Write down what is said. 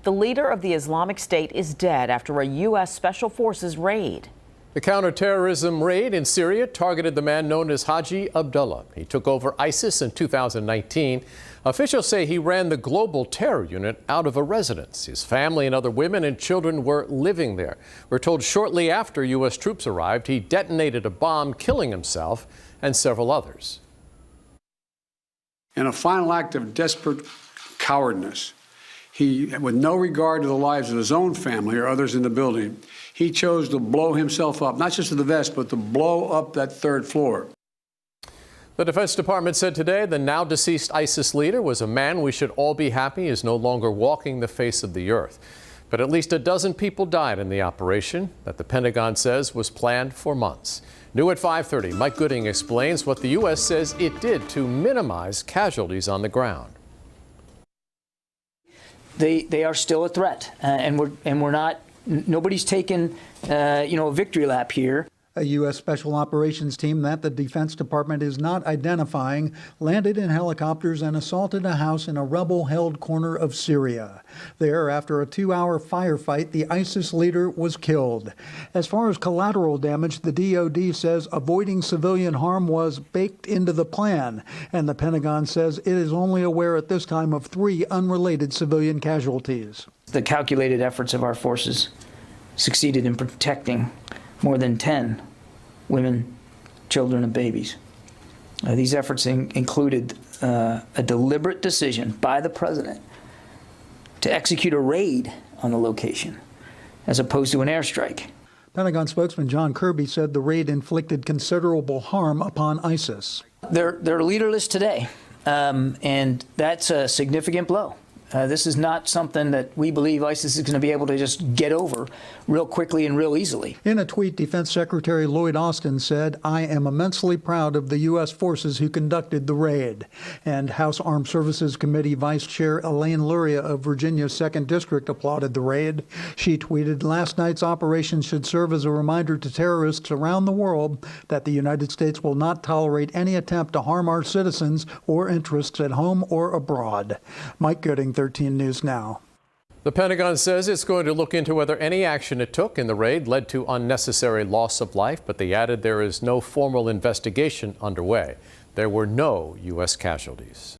The leader of the Islamic State is dead after a U.S. Special Forces raid. The counterterrorism raid in Syria targeted the man known as Haji Abdullah. He took over ISIS in 2019. Officials say he ran the global terror unit out of a residence. His family and other women and children were living there. We're told shortly after U.S. troops arrived, he detonated a bomb, killing himself and several others. In a final act of desperate cowardness, he, with no regard to the lives of his own family or others in the building, he chose to blow himself up, not just to the vest, but to blow up that third floor. The Defense Department said today the now deceased ISIS leader was a man we should all be happy is no longer walking the face of the earth. But at least a dozen people died in the operation that the Pentagon says was planned for months. New at 5:30, Mike Gooding explains what the U.S. says it did to minimize casualties on the ground. They are still a threat, and we're not. Nobody's taken, a victory lap here. A U.S. Special Operations team that the Defense Department is not identifying landed in helicopters and assaulted a house in a rebel-held corner of Syria. There, after a 2-hour firefight, the ISIS leader was killed. As far as collateral damage, the DoD says avoiding civilian harm was baked into the plan, and the Pentagon says it is only aware at this time of 3 unrelated civilian casualties. The calculated efforts of our forces succeeded in protecting more than 10 women, children, and babies. These efforts included a deliberate decision by the president to execute a raid on the location as opposed to an airstrike. Pentagon spokesman John Kirby said the raid inflicted considerable harm upon ISIS. They're leaderless today, and that's a significant blow. This is not something that we believe ISIS is going to be able to just get over real quickly and real easily. In a tweet, Defense Secretary Lloyd Austin said, "I am immensely proud of the U.S. forces who conducted the raid." And House Armed Services Committee Vice Chair Elaine Luria of Virginia's 2nd District applauded the raid. She tweeted, "Last night's operation should serve as a reminder to terrorists around the world that the United States will not tolerate any attempt to harm our citizens or interests at home or abroad." Mike Gooding, 13 News Now. The Pentagon says it's going to look into whether any action it took in the raid led to unnecessary loss of life, but they added there is no formal investigation underway. There were no U.S. casualties.